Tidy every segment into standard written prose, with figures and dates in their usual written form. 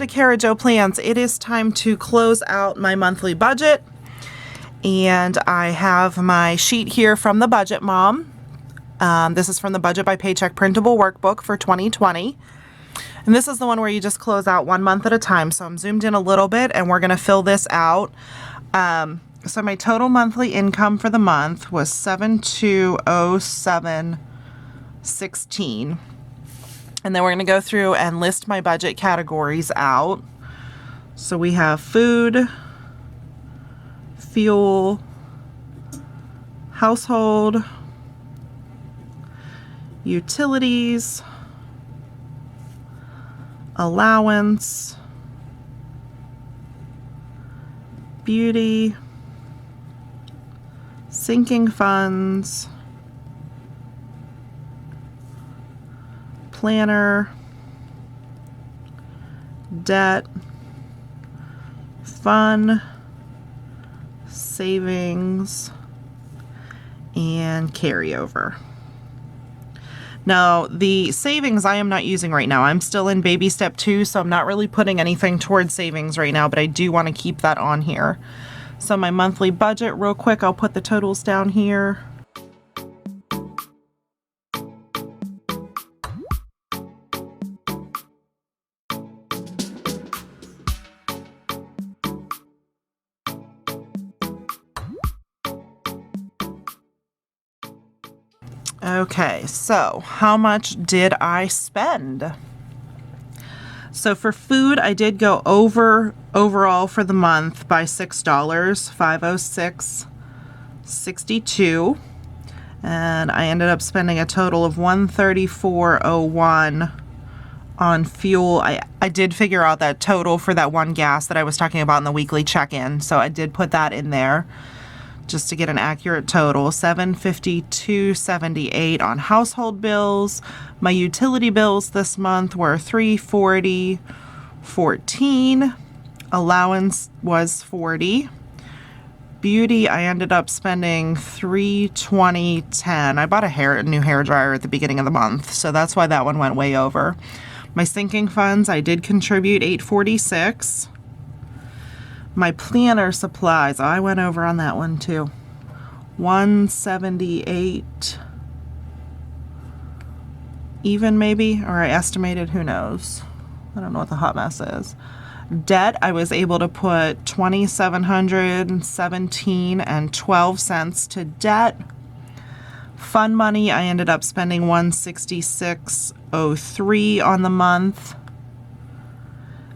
to Cara Jo Plans. It is time to close out my monthly budget. And I have my sheet here from the Budget Mom. This is from the Budget by Paycheck printable workbook for 2020. And this is the one where you just close out 1 month at a time. So I'm zoomed in a little bit and we're going to fill this out. So my total monthly income for the month was $7,207.16. And then we're going to go through and list my budget categories out. So we have food, fuel, household, utilities, allowance, beauty, sinking funds, planner, debt, fun, savings, and carryover. Now, the savings I am not using right now. I'm still in baby step 2, so I'm not really putting anything towards savings right now, but I do want to keep that on here. So my monthly budget, real quick, I'll put the totals down here. Okay, so how much did I spend? So for food, I did go over overall for the month by $6, $506.62, and I ended up spending a total of $134.01 on fuel. I did figure out that total for that one gas that I was talking about in the weekly check-in, so I did put that in there just to get an accurate total. $752.78 on household bills. My utility bills this month were $340.14. Allowance was $40. Beauty, I ended up spending $320.10. I bought a new hair dryer at the beginning of the month, so that's why that one went way over. My sinking funds, I did contribute $846. My planner supplies, I went over on that one too. $178 even maybe, or I estimated, who knows. I don't know what the hot mess is. Debt, I was able to put $2,717.12 to debt. Fun money, I ended up spending $166.03 on the month.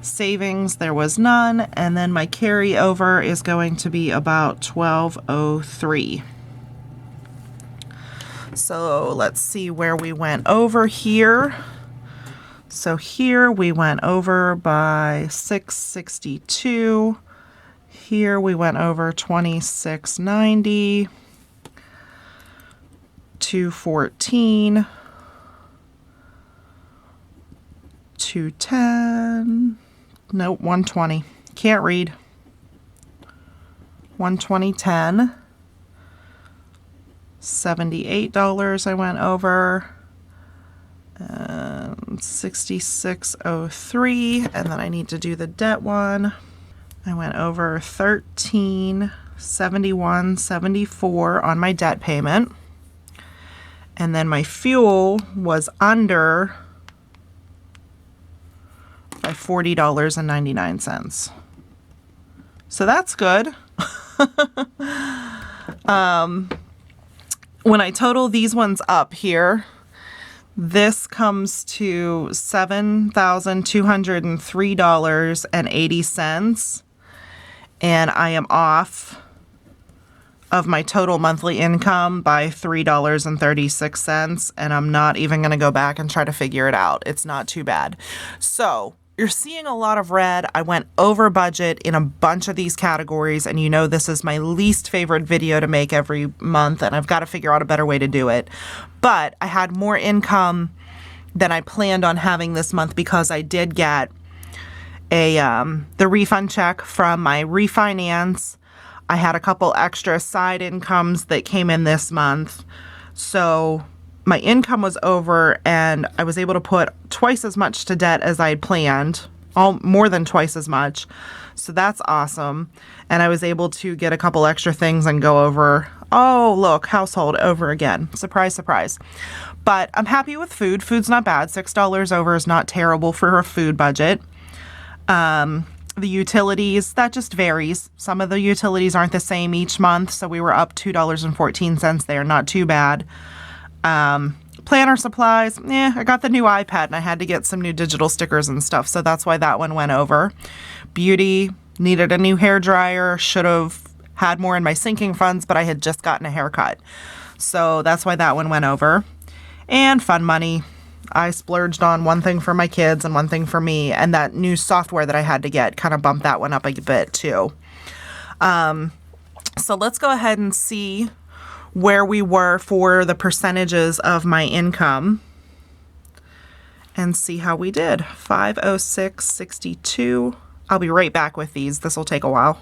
Savings, there was none, and then my carryover is going to be about $12.03. So let's see where we went over here. So here we went over by $662. Here we went over $26.90, $214, $210. Nope, $120. Can't read. $120.10. $78 I went over. $66.03. And then I need to do the debt one. I went over $1371.74 on my debt payment. And then my fuel was under by $40.99. So that's good. When I total these ones up here, this comes to $7,203.80, and I am off of my total monthly income by $3.36, and I'm not even going to go back and try to figure it out. It's not too bad. So you're seeing a lot of red. I went over budget in a bunch of these categories, and you know this is my least favorite video to make every month, and I've got to figure out a better way to do it. But I had more income than I planned on having this month because I did get the refund check from my refinance. I had a couple extra side incomes that came in this month. So my income was over, and I was able to put twice as much to debt as I had planned more than twice as much. So that's awesome. And I was able to get a couple extra things and go over, oh, look, household over again. Surprise, surprise. But I'm happy with food. Food's not bad. $6 over is not terrible for a food budget. The utilities, that just varies. Some of the utilities aren't the same each month, so we were up $2.14 there. Not too bad. Planner supplies, I got the new iPad and I had to get some new digital stickers and stuff, so that's why that one went over. Beauty, needed a new hair dryer, should have had more in my sinking funds, but I had just gotten a haircut. So that's why that one went over. And fun money. I splurged on one thing for my kids and one thing for me, and that new software that I had to get kind of bumped that one up a bit too. So let's go ahead and see where we were for the percentages of my income and see how we did. 506.62. I'll be right back with these. This will take a while.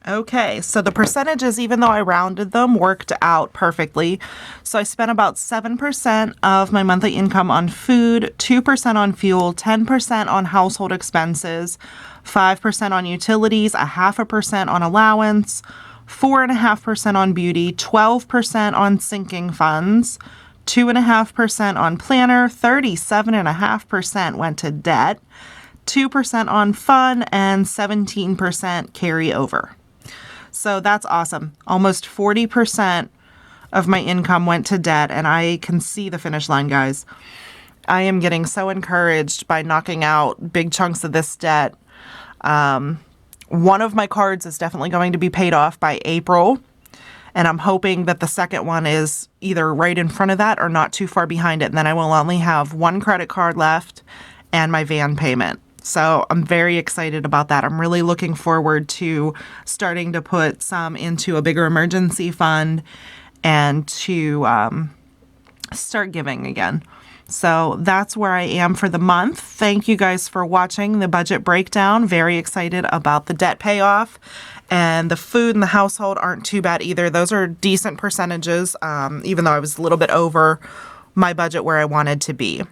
Okay, so the percentages, even though I rounded them, worked out perfectly. So I spent about 7% of my monthly income on food, 2% on fuel, 10% on household expenses, 5% on utilities, 0.5% on allowance, 4.5% on beauty, 12% on sinking funds, 2.5% on planner, 37.5% went to debt, 2% on fun, and 17% carryover. So that's awesome. Almost 40% of my income went to debt, and I can see the finish line, guys. I am getting so encouraged by knocking out big chunks of this debt. One of my cards is definitely going to be paid off by April, and I'm hoping that the second one is either right in front of that or not too far behind it, and then I will only have one credit card left and my van payment. So I'm very excited about that. I'm really looking forward to starting to put some into a bigger emergency fund and to start giving again. So that's where I am for the month. Thank you guys for watching the budget breakdown. Very excited about the debt payoff, and the food and the household aren't too bad either. Those are decent percentages, even though I was a little bit over my budget where I wanted to be.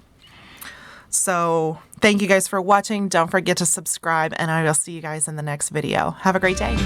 So thank you guys for watching. Don't forget to subscribe, and I will see you guys in the next video. Have a great day.